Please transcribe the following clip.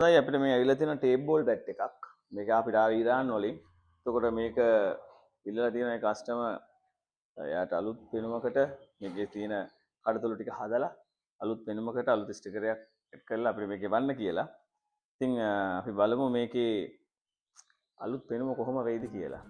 අපිට මේ ඇවිල්ලා තියෙන ටේප් බෝල් බැට් එකක්. මේක අපිට ආව ඉරාන් වලින්. එතකොට මේක ඉල්ලලා තියෙන මේ කස්ටමර් එයාට අලුත් පෙනුමකට මේකේ තියෙන කඩතොළු ටික හදලා අලුත් පෙනුමකට අලුත් ස්ටිකරයක් එඩ් කරලා අපිට මේක එවන්න කියලා. ඉතින් අපි බලමු මේකේ අලුත් පෙනුම කොහොම වෙයිද කියලා.